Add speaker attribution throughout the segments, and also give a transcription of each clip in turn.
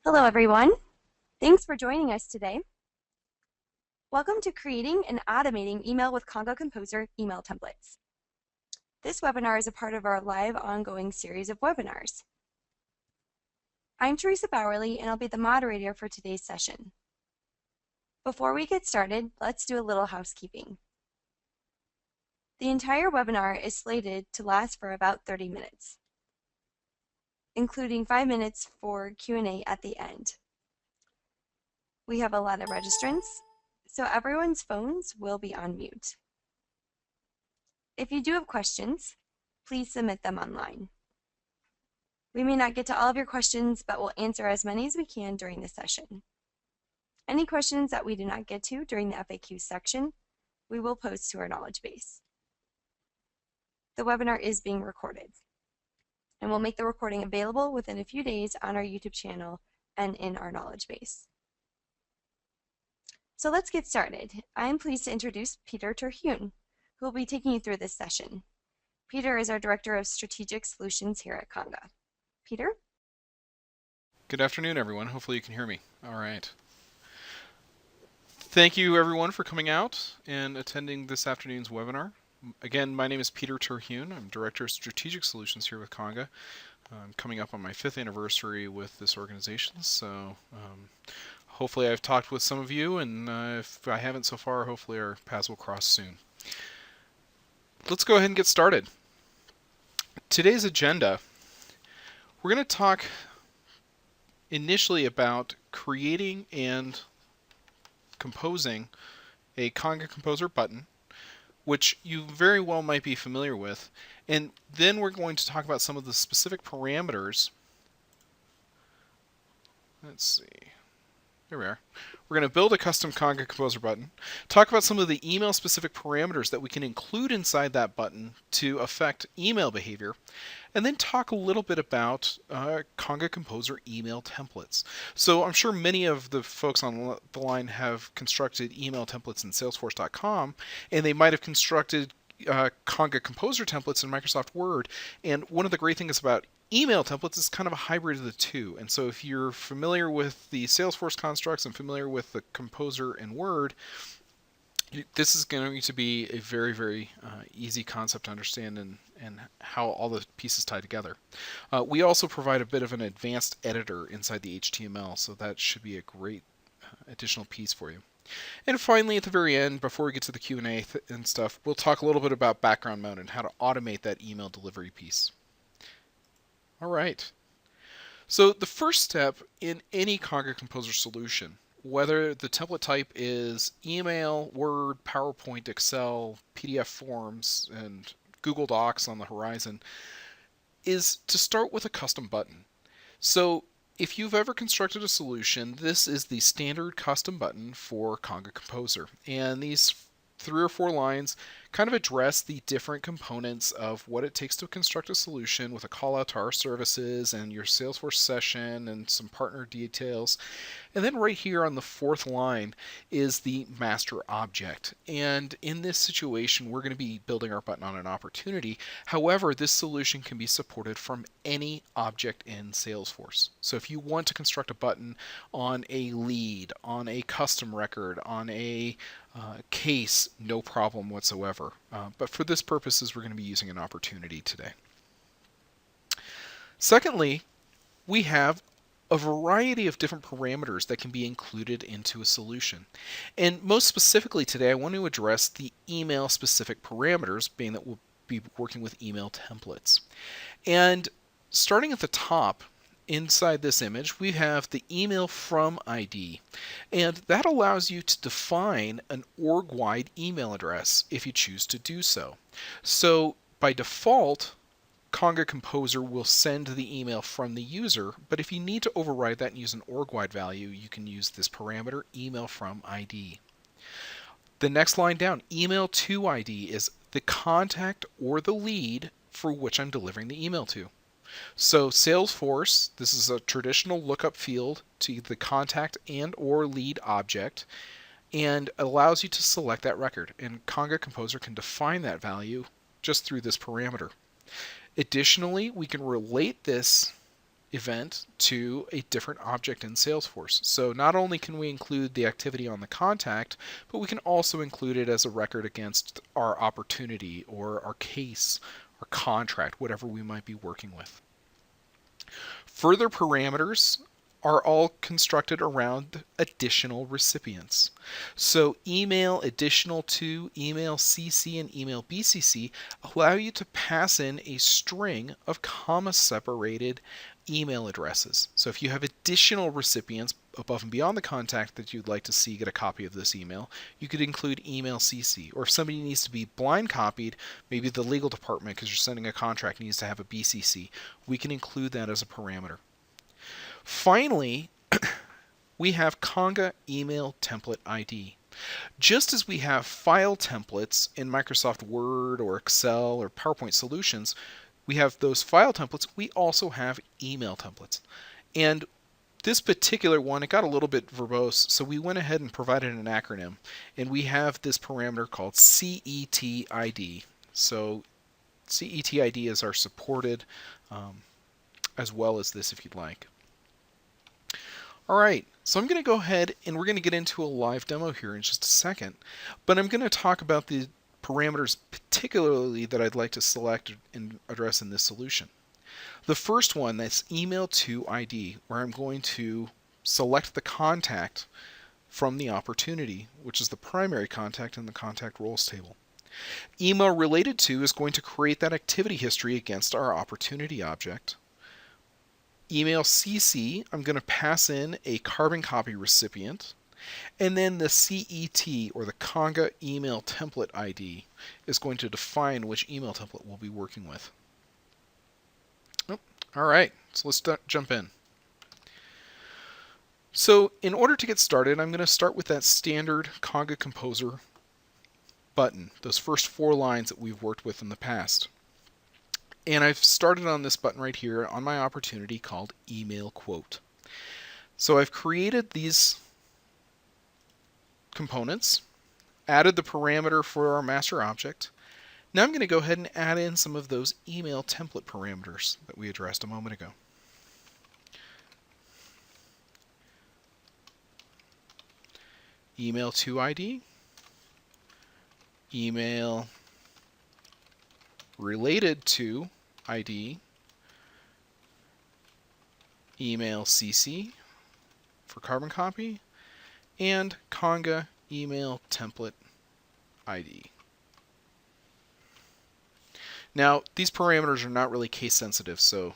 Speaker 1: Hello, everyone. Thanks for joining us today. Welcome to Creating and Automating Email with Conga Composer Email Templates. This webinar is a part of our live ongoing series of webinars. I'm Teresa Bowerly, and I'll be the moderator for today's session. Before we get started, let's do a little housekeeping. The entire webinar is slated to last for about 30 minutes, including 5 minutes for Q&A at the end. We have a lot of registrants, so everyone's phones will be on mute. If you do have questions, please submit them online. We may not get to all of your questions, but we'll answer as many as we can during the session. Any questions that we do not get to during the FAQ section, we will post to our knowledge base. The webinar is being recorded, and we'll make the recording available within a few days on our YouTube channel and in our knowledge base. So let's get started. I am pleased to introduce Peter Terhune, who will be taking you through this session. Peter is our Director of Strategic Solutions here at Conga. Peter?
Speaker 2: Good afternoon, everyone. Hopefully you can hear me. All right. Thank you, everyone, for coming out and attending this afternoon's webinar. Again, my name is Peter Terhune. I'm Director of Strategic Solutions here with Conga. I'm coming up on my 5th anniversary with this organization, so hopefully I've talked with some of you, and if I haven't so far, hopefully our paths will cross soon. Let's go ahead and get started. Today's agenda, we're going to talk initially about creating and composing a Conga Composer button, which you very well might be familiar with, and then we're going to talk about some of the specific parameters. Let's see. Here we are. We're going to build a custom Conga Composer button, talk about some of the email-specific parameters that we can include inside that button to affect email behavior, and then talk a little bit about Conga Composer email templates. So I'm sure many of the folks on the line have constructed email templates in Salesforce.com, and they might have constructed Conga Composer templates in Microsoft Word. And one of the great things about email templates is kind of a hybrid of the two. And so if you're familiar with the Salesforce constructs and familiar with the Composer in Word, this is going to be a very, very easy concept to understand and how all the pieces tie together. We also provide a bit of an advanced editor inside the HTML, so that should be a great additional piece for you. And finally, at the very end, before we get to the Q&A and stuff, we'll talk a little bit about background mode and how to automate that email delivery piece. All right. So the first step in any Conga Composer solution, whether the template type is email, Word, PowerPoint, Excel, PDF forms, and Google Docs on the horizon, is to start with a custom button. So if you've ever constructed a solution, this is the standard custom button for Conga Composer. And these 3 or 4 lines kind of address the different components of what it takes to construct a solution with a call out to our services and your Salesforce session and some partner details. And then right here on the 4th line is the master object. And in this situation, we're going to be building our button on an opportunity. However, this solution can be supported from any object in Salesforce. So if you want to construct a button on a lead, on a custom record, on a case, no problem whatsoever. But for this purposes, we're going to be using an opportunity today. Secondly, we have a variety of different parameters that can be included into a solution. And most specifically today, I want to address the email specific parameters, being that we'll be working with email templates. And starting at the top, inside this image, we have the email from ID, and that allows you to define an org-wide email address if you choose to do so. So by default, Conga Composer will send the email from the user, but if you need to override that and use an org-wide value, you can use this parameter email from ID. The next line down, email to ID, is the contact or the lead for which I'm delivering the email to. So Salesforce, this is a traditional lookup field to the contact and or lead object, and allows you to select that record. And Conga Composer can define that value just through this parameter. Additionally, we can relate this event to a different object in Salesforce. So not only can we include the activity on the contact, but we can also include it as a record against our opportunity or our case or contract, whatever we might be working with. Further parameters are all constructed around additional recipients. So email additional to, email CC, and email BCC allow you to pass in a string of comma separated email addresses. So if you have additional recipients above and beyond the contact that you'd like to see get a copy of this email, you could include email CC. Or if somebody needs to be blind copied, maybe the legal department, because you're sending a contract, needs to have a BCC, we can include that as a parameter. Finally, we have Conga Email Template ID. Just as we have file templates in Microsoft Word or Excel or PowerPoint solutions, we have those file templates. We also have email templates. And this particular one, it got a little bit verbose, so we went ahead and provided an acronym. And we have this parameter called CETID. So CETID is our supported, as well as this if you'd like. All right, so I'm going to go ahead and we're going to get into a live demo here in just a second, but I'm going to talk about the parameters particularly that I'd like to select and address in this solution. The first one, that's email to ID, where I'm going to select the contact from the opportunity, which is the primary contact in the contact roles table. Email related to is going to create that activity history against our opportunity object. Email CC, I'm going to pass in a carbon copy recipient. And then the CET, or the Conga Email Template ID, is going to define which email template we'll be working with. Oh, all right, so let's jump in. So in order to get started, I'm going to start with that standard Conga Composer button, those first 4 lines that we've worked with in the past. And I've started on this button right here on my opportunity called Email Quote. So I've created these components, added the parameter for our master object. Now I'm going to go ahead and add in some of those email template parameters that we addressed a moment ago. Email to ID, email related to ID, email CC for carbon copy, and Conga email template ID. Now, these parameters are not really case sensitive, so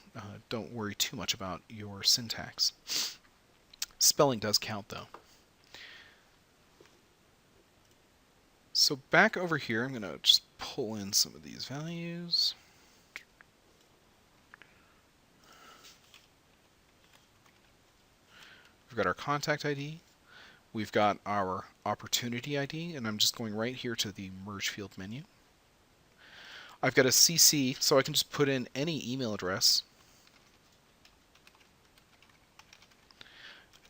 Speaker 2: don't worry too much about your syntax. Spelling does count, though. So back over here, I'm going to just pull in some of these values. We've got our contact ID. We've got our opportunity ID, and I'm just going right here to the merge field menu. I've got a CC, so I can just put in any email address.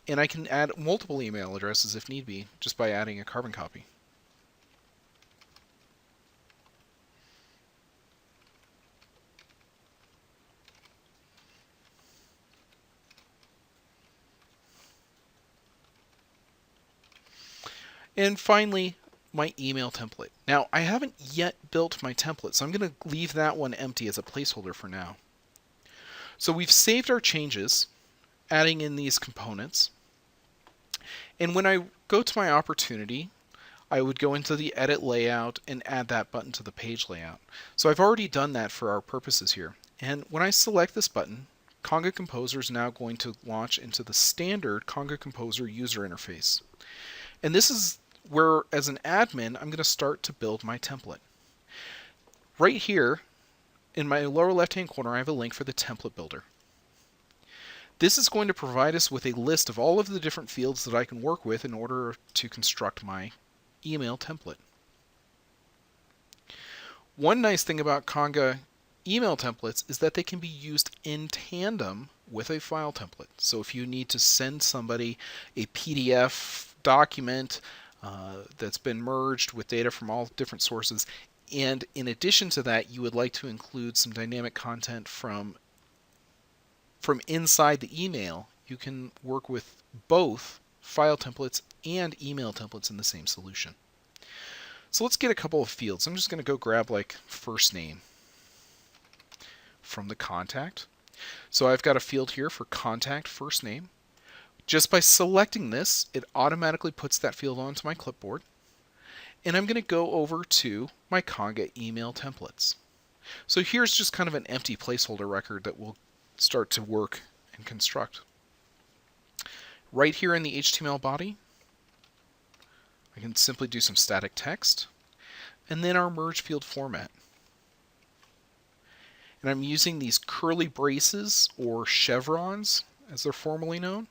Speaker 2: And I can add multiple email addresses if need be, just by adding a carbon copy. And finally, my email template. Now, I haven't yet built my template, so I'm going to leave that one empty as a placeholder for now. So we've saved our changes, adding in these components. And when I go to my opportunity, I would go into the edit layout and add that button to the page layout. So I've already done that for our purposes here. And when I select this button, Conga Composer is now going to launch into the standard Conga Composer user interface. And this is where, as an admin, I'm going to start to build my template. Right here, in my lower left-hand corner, I have a link for the template builder. This is going to provide us with a list of all of the different fields that I can work with in order to construct my email template. One nice thing about Conga email templates is that they can be used in tandem with a file template. So if you need to send somebody a PDF document that's been merged with data from all different sources, and in addition to that, you would like to include some dynamic content from from inside the email, you can work with both file templates and email templates in the same solution. So let's get a couple of fields. I'm just going to go grab like first name from the contact. So I've got a field here for contact first name. Just by selecting this, it automatically puts that field onto my clipboard. And I'm going to go over to my Conga email templates. So here's just kind of an empty placeholder record that we'll start to work and construct. Right here in the HTML body, I can simply do some static text, and then our merge field format. And I'm using these curly braces, or chevrons, as they're formally known.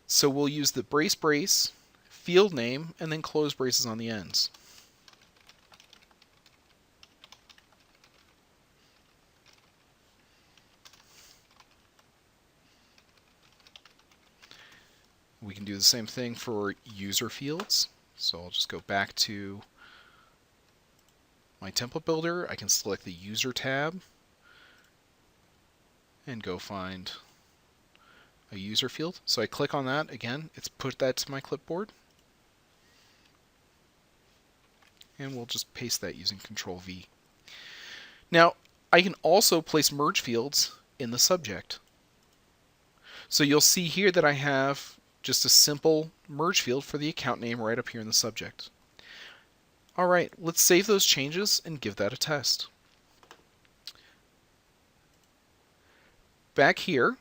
Speaker 2: So we'll use the brace, field name, and then close braces on the ends. We can do the same thing for user fields. So I'll just go back to my template builder. I can select the user tab and go find a user field. So I click on that. Again, it's put that to my clipboard. And we'll just paste that using Control V. Now, I can also place merge fields in the subject. So you'll see here that I have just a simple merge field for the account name right up here in the subject. All right, let's save those changes and give that a test. Back here,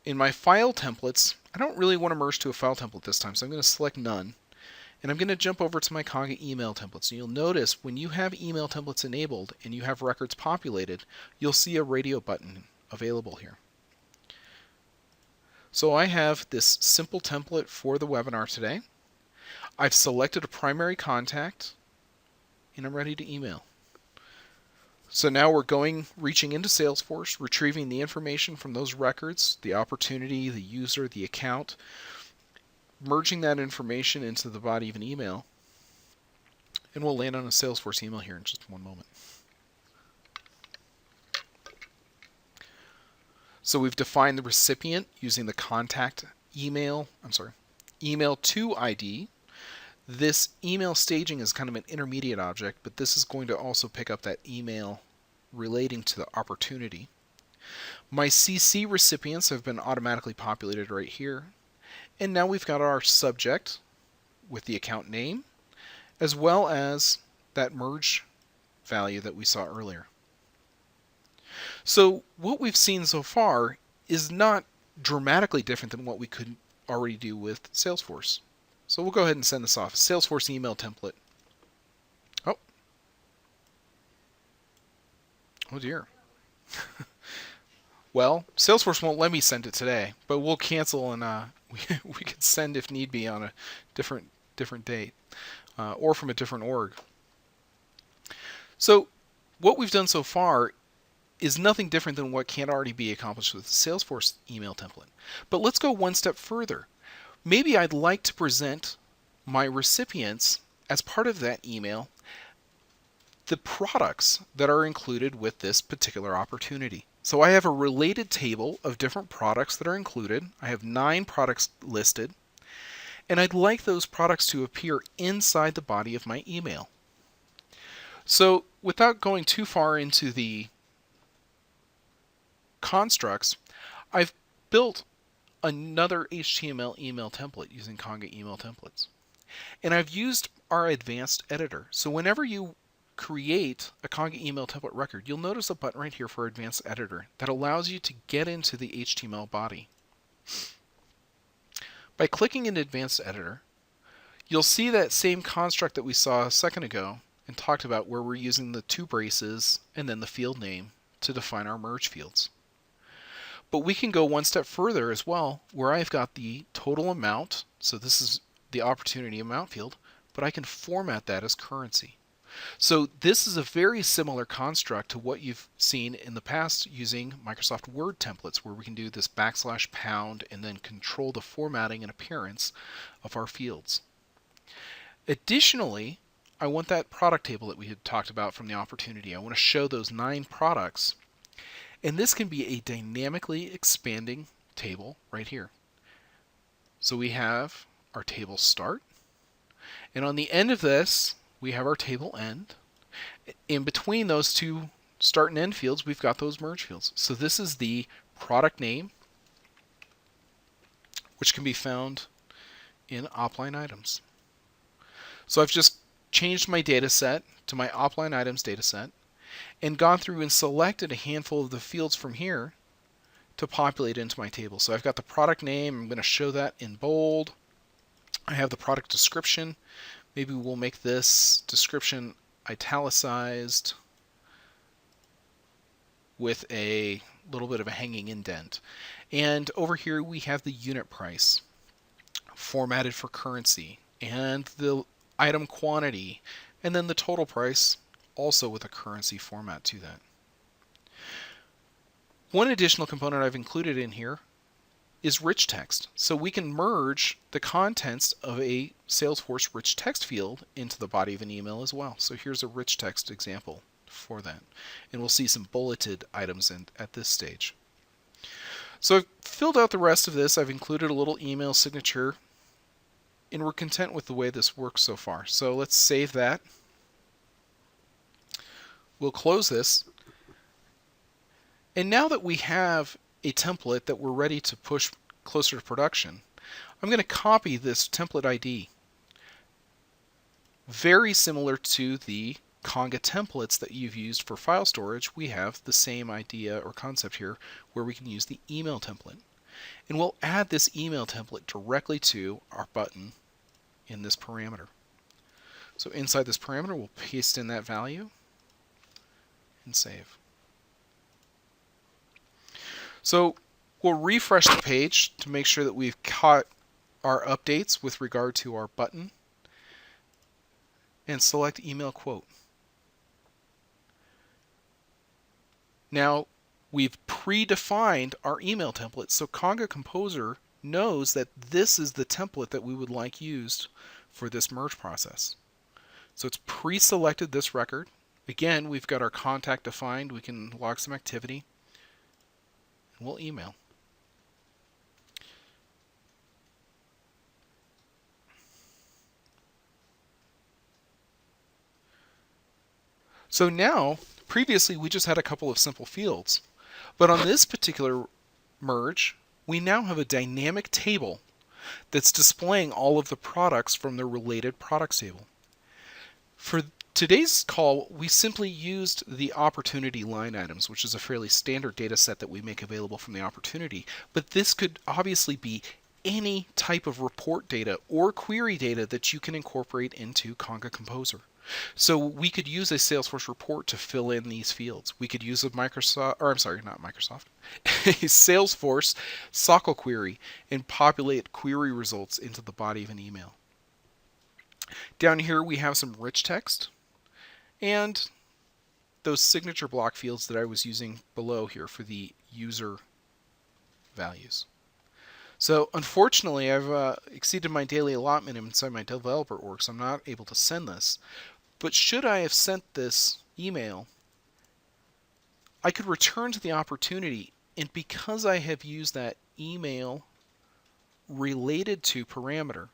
Speaker 2: in my file templates, I don't really want to merge to a file template this time, so I'm going to select none. And I'm going to jump over to my Conga email templates. And you'll notice when you have email templates enabled and you have records populated, you'll see a radio button available here. So I have this simple template for the webinar today. I've selected a primary contact, and I'm ready to email. So now we're reaching into Salesforce, retrieving the information from those records, the opportunity, the user, the account, merging that information into the body of an email, and we'll land on a Salesforce email here in just one moment. So we've defined the recipient using the contact email to ID. This email staging is kind of an intermediate object, but this is going to also pick up that email relating to the opportunity. My CC recipients have been automatically populated right here. And now we've got our subject with the account name, as well as that merge value that we saw earlier. So what we've seen so far is not dramatically different than what we could already do with Salesforce. So we'll go ahead and send this off. Salesforce email template. Oh. Oh dear. Well, Salesforce won't let me send it today, but we'll cancel and we could send if need be on a different date or from a different org. So what we've done so far is nothing different than what can already be accomplished with the Salesforce email template. But let's go one step further. Maybe I'd like to present my recipients as part of that email the products that are included with this particular opportunity. So I have a related table of different products that are included. I have 9 products listed, and I'd like those products to appear inside the body of my email. So without going too far into the constructs, I've built another HTML email template using Conga email templates. And I've used our advanced editor. So whenever you create a Conga email template record, you'll notice a button right here for advanced editor that allows you to get into the HTML body. By clicking in advanced editor, you'll see that same construct that we saw a second ago and talked about, where we're using the 2 braces and then the field name to define our merge fields. But we can go one step further as well, where I've got the total amount. So this is the opportunity amount field, but I can format that as currency. So this is a very similar construct to what you've seen in the past using Microsoft Word templates, where we can do this \# and then control the formatting and appearance of our fields. Additionally, I want that product table that we had talked about from the opportunity. I want to show those 9 products. And this can be a dynamically expanding table right here. So we have our table start, and on the end of this, we have our table end. In between those two start and end fields, we've got those merge fields. So this is the product name, which can be found in opline items. So I've just changed my data set to my opline items data set and gone through and selected a handful of the fields from here to populate into my table. So I've got the product name. I'm going to show that in bold. I have the product description. Maybe we'll make this description italicized with a little bit of a hanging indent. And over here we have the unit price formatted for currency and the item quantity, and then the total price also with a currency format to that. One additional component I've included in here is rich text. So we can merge the contents of a Salesforce rich text field into the body of an email as well. So here's a rich text example for that. And we'll see some bulleted items at this stage. So I've filled out the rest of this. I've included a little email signature, and we're content with the way this works so far. So let's save that. We'll close this. And now that we have a template that we're ready to push closer to production, I'm going to copy this template ID. Very similar to the Conga templates that you've used for file storage, we have the same idea or concept here where we can use the email template. And we'll add this email template directly to our button in this parameter. So inside this parameter, we'll paste in that value and save. So we'll refresh the page to make sure that we've caught our updates with regard to our button and select email quote. Now we've predefined our email template, so Conga Composer knows that this is the template that we would like used for this merge process. So it's pre-selected this record. Again, we've got our contact defined. We can log some activity, and we'll email. So now, previously we just had a couple of simple fields, but on this particular merge, we now have a dynamic table that's displaying all of the products from the related products table. For today's call, we simply used the opportunity line items, which is a fairly standard data set that we make available from the opportunity, but this could obviously be any type of report data or query data that you can incorporate into Conga Composer. So we could use a Salesforce report to fill in these fields. We could use a Microsoft, or I'm sorry, not Microsoft, a Salesforce SOQL query and populate query results into the body of an email. Down here we have some rich text and those signature block fields that I was using below here for the user values. So unfortunately, I've exceeded my daily allotment inside my developer org, so I'm not able to send this. But should I have sent this email, I could return to the opportunity, and because I have used that email related to parameter,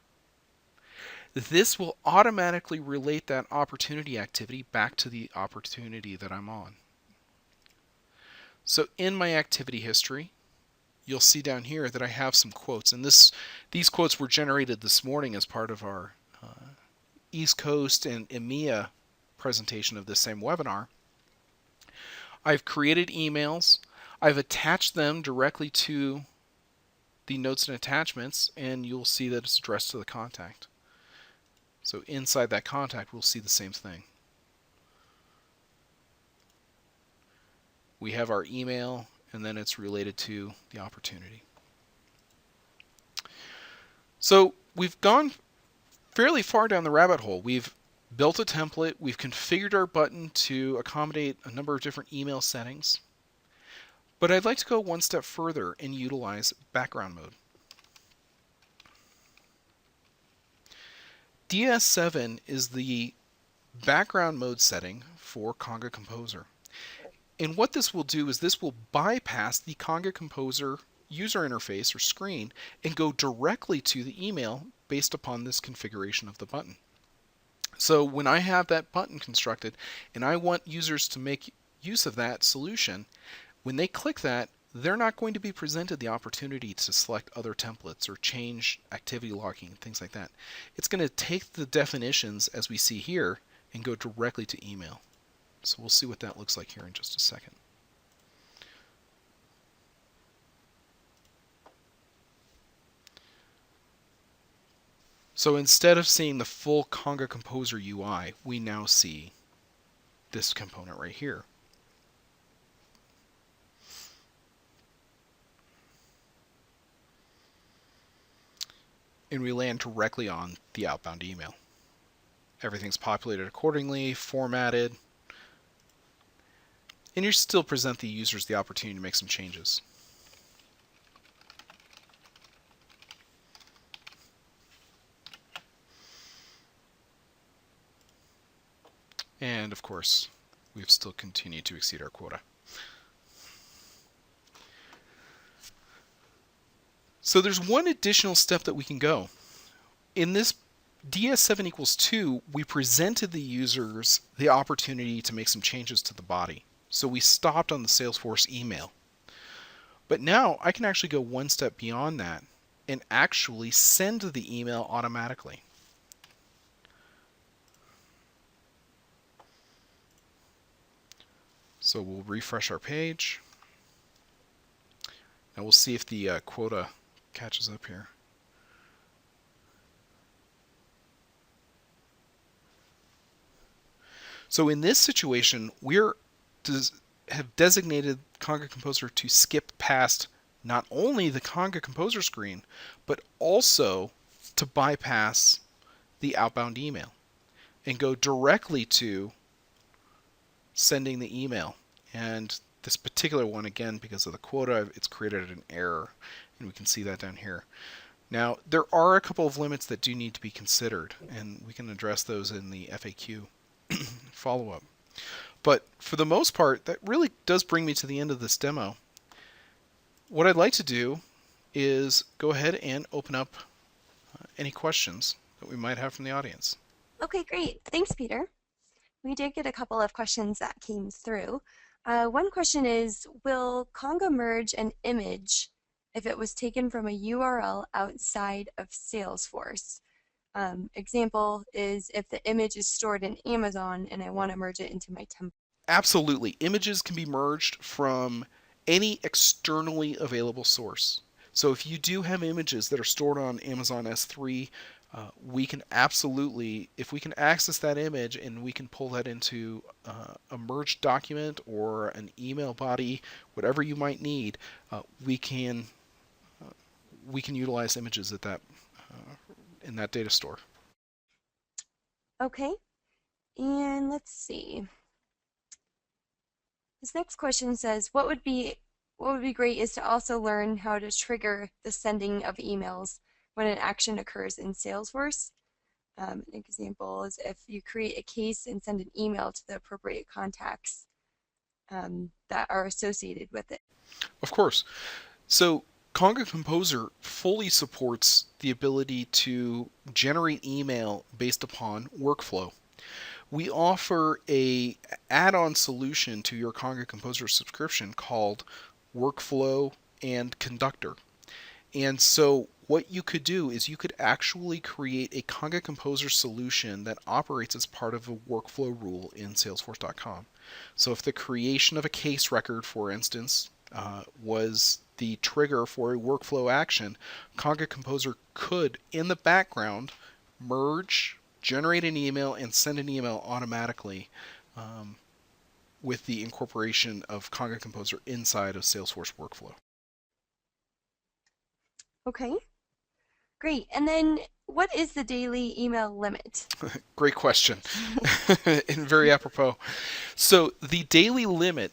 Speaker 2: this will automatically relate that opportunity activity back to the opportunity that I'm on. So in my activity history, you'll see down here that I have some quotes, and these quotes were generated this morning as part of our East Coast and EMEA presentation of this same webinar. I've created emails. I've attached them directly to the notes and attachments, and you'll see that it's addressed to the contact. So inside that contact, we'll see the same thing. We have our email, and then it's related to the opportunity. So we've gone fairly far down the rabbit hole. We've built a template. We've configured our button to accommodate a number of different email settings. But I'd like to go one step further and utilize background mode. DS7 is the background mode setting for Conga Composer. And what this will do is this will bypass the Conga Composer user interface or screen and go directly to the email based upon this configuration of the button. So when I have that button constructed and I want users to make use of that solution, when they click that, they're not going to be presented the opportunity to select other templates or change activity logging, things like that. It's going to take the definitions as we see here and go directly to email. So we'll see what that looks like here in just a second. So instead of seeing the full Conga Composer UI, we now see this component right here. And we land directly on the outbound email. Everything's populated accordingly, formatted, and you still present the users the opportunity to make some changes. And of course, we've still continued to exceed our quota. So there's one additional step that we can go. In this DS7 equals 2, we presented the users the opportunity to make some changes to the body. So we stopped on the Salesforce email. But now I can actually go one step beyond that and actually send the email automatically. So we'll refresh our page. Now we'll see if the quota catches up here. So in this situation, have designated Conga Composer to skip past not only the Conga Composer screen, but also to bypass the outbound email and go directly to sending the email. And this particular one, again, because of the quota, it's created an error, and we can see that down here. Now, there are a couple of limits that do need to be considered, and we can address those in the FAQ follow-up. But for the most part, that really does bring me to the end of this demo. What I'd like to do is go ahead and open up any questions that we might have from the audience.
Speaker 1: Okay, great. Thanks, Peter. We did get a couple of questions that came through. One question is, will Conga merge an image if it was taken from a URL outside of Salesforce? Example is if the image is stored in Amazon and I want to merge it into my template.
Speaker 2: Absolutely. Images can be merged from any externally available source. So if you do have images that are stored on Amazon S3, we can absolutely, if we can access that image and we can pull that into a merged document or an email body, whatever you might need, we can utilize images at that in that data store.
Speaker 1: Okay, and let's see. This next question says, what would be great is to also learn how to trigger the sending of emails when an action occurs in Salesforce. An example is if you create a case and send an email to the appropriate contacts that are associated with it.
Speaker 2: Of course. So Conga Composer fully supports the ability to generate email based upon workflow. We offer a add-on solution to your Conga Composer subscription called Workflow and Conductor. And so what you could do is you could actually create a Conga Composer solution that operates as part of a workflow rule in Salesforce.com. So if the creation of a case record, for instance, was the trigger for a workflow action, Conga Composer could, in the background, merge, generate an email, and send an email automatically with the incorporation of Conga Composer inside of Salesforce Workflow.
Speaker 1: Okay, great. And then what is the daily email limit?
Speaker 2: Great question. And very apropos. So the daily limit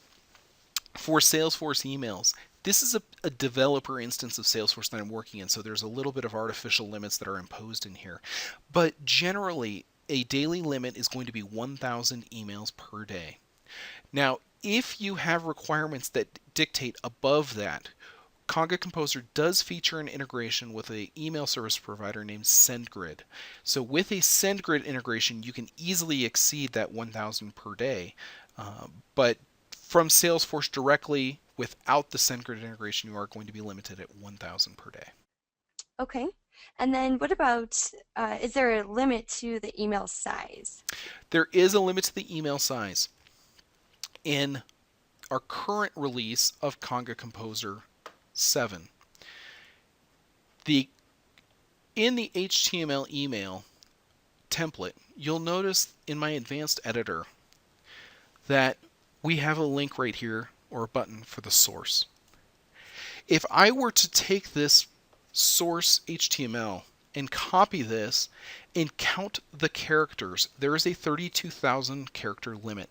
Speaker 2: for Salesforce emails, this is a developer instance of Salesforce that I'm working in, so there's a little bit of artificial limits that are imposed in here. But generally, a daily limit is going to be 1,000 emails per day. Now, If you have requirements that dictate above that, Conga Composer does feature an integration with an email service provider named SendGrid. So with a SendGrid integration, you can easily exceed that 1,000 per day. But from Salesforce directly, without the SendGrid integration, you are going to be limited at 1,000 per day.
Speaker 1: Okay. And then what about, is there a limit to the email size?
Speaker 2: There is a limit to the email size. In our current release of Conga Composer 7, the in the HTML email template, you'll notice in my advanced editor that we have a link right here, or a button for the source. If I were to take this source HTML and copy this and count the characters, there is a 32,000 character limit.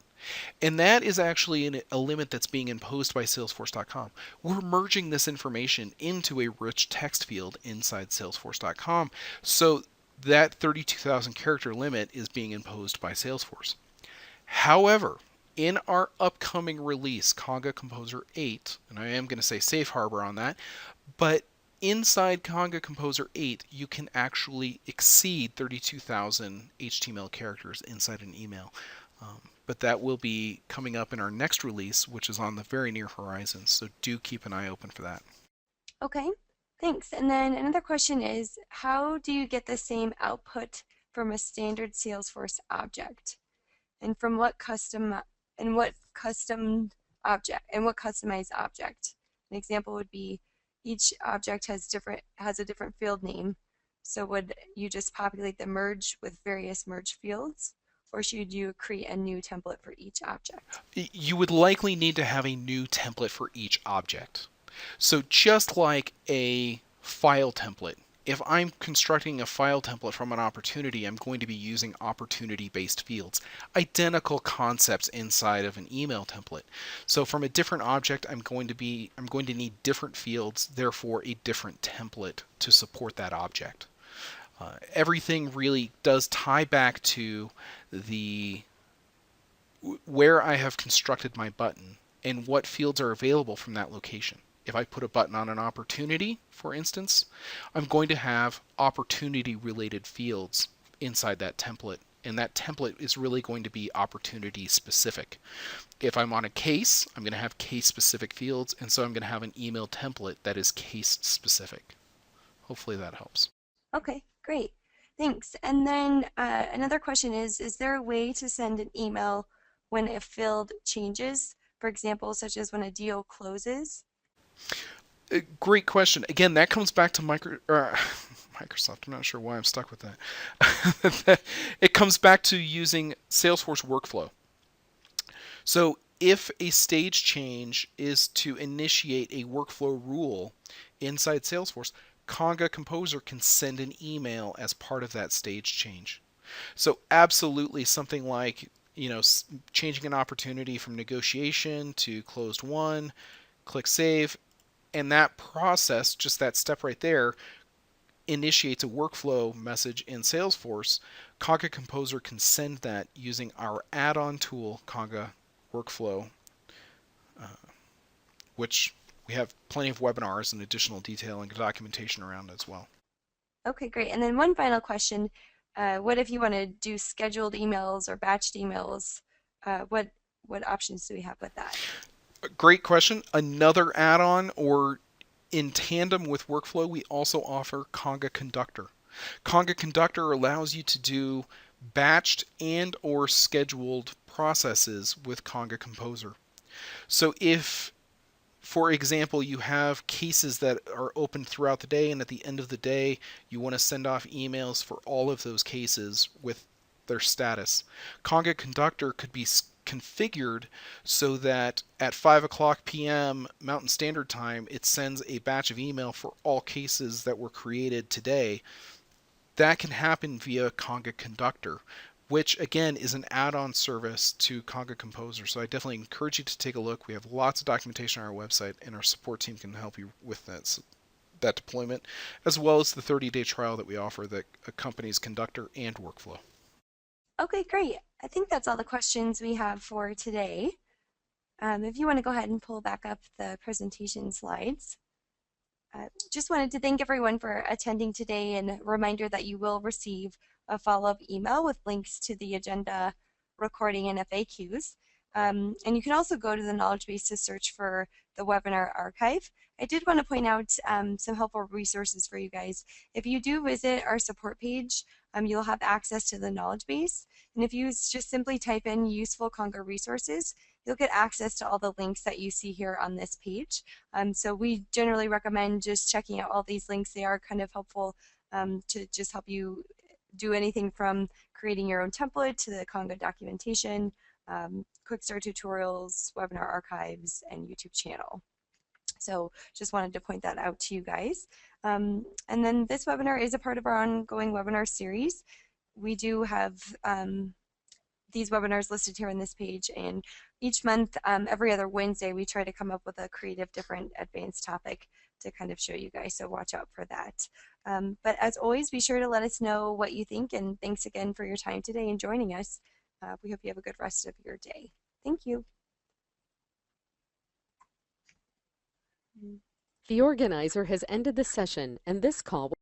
Speaker 2: And that is actually a limit that's being imposed by Salesforce.com. We're merging this information into a rich text field inside Salesforce.com. So that 32,000 character limit is being imposed by Salesforce. However, in our upcoming release, Conga Composer 8, and I am going to say safe harbor on that, but inside Conga Composer 8, you can actually exceed 32,000 HTML characters inside an email. But that will be coming up in our next release, which is on the very near horizon. So do keep an eye open for that.
Speaker 1: Okay, thanks. And then another question is, how do you get the same output from a standard Salesforce object? And from what custom object and what customized object? An example would be each object has a different field name. So would you just populate the merge with various merge fields? Or should you create a new template for each object?
Speaker 2: You would likely need to have a new template for each object. So just like a file template, if I'm constructing a file template from an opportunity, I'm going to be using opportunity-based fields. Identical concepts inside of an email template. So from a different object, I'm going to need different fields, therefore a different template to support that object. Everything really does tie back to the where I have constructed my button and what fields are available from that location. If I put a button on an opportunity, for instance, I'm going to have opportunity related fields inside that template, and that template is really going to be opportunity specific. If I'm on a case, I'm going to have case specific fields, and so I'm going to have an email template that is case specific. Hopefully that helps.
Speaker 1: Okay, great. Thanks. And then another question is there a way to send an email when a field changes? For example, such as when a deal closes?
Speaker 2: Great question. Again, that comes back to Microsoft. I'm not sure why I'm stuck with that. It comes back to using Salesforce workflow. So if a stage change is to initiate a workflow rule inside Salesforce, Conga Composer can send an email as part of that stage change. So absolutely something like, changing an opportunity from negotiation to closed won, click save, and that process, just that step right there, initiates a workflow message in Salesforce. Conga Composer can send that using our add-on tool, Conga Workflow, which we have plenty of webinars and additional detail and documentation around as well.
Speaker 1: Okay, great. And then one final question. What if you want to do scheduled emails or batched emails? What options do we have with that?
Speaker 2: Great question. Another add-on or in tandem with workflow, we also offer Conga Conductor. Conga Conductor allows you to do batched and or scheduled processes with Conga Composer. So if, for example, you have cases that are open throughout the day and at the end of the day you want to send off emails for all of those cases with their status, Conga Conductor could be configured so that at 5 o'clock p.m. Mountain Standard Time, it sends a batch of email for all cases that were created today. That can happen via Conga Conductor, which again is an add-on service to Conga Composer. So I definitely encourage you to take a look. We have lots of documentation on our website, and our support team can help you with that deployment, as well as the 30-day trial that we offer that accompanies Conductor and Workflow.
Speaker 1: Okay, great. I think that's all the questions we have for today. If you want to go ahead and pull back up the presentation slides. Just wanted to thank everyone for attending today and a reminder that you will receive a follow-up email with links to the agenda, recording, and FAQs. And you can also go to the knowledge base to search for the webinar archive. I did want to point out some helpful resources for you guys. If you do visit our support page, you'll have access to the knowledge base. And if you just simply type in useful Conga resources, you'll get access to all the links that you see here on this page. So we generally recommend just checking out all these links. They are kind of helpful to just help you do anything from creating your own template to the Conga documentation, quick start tutorials, webinar archives, and YouTube channel. So just wanted to point that out to you guys. And then this webinar is a part of our ongoing webinar series. We do have these webinars listed here on this page, and each month, every other Wednesday, we try to come up with a creative, different, advanced topic to kind of show you guys, so watch out for that. But as always, be sure to let us know what you think, and thanks again for your time today and joining us. We hope you have a good rest of your day. Thank you.
Speaker 3: The organizer has ended the session, and this call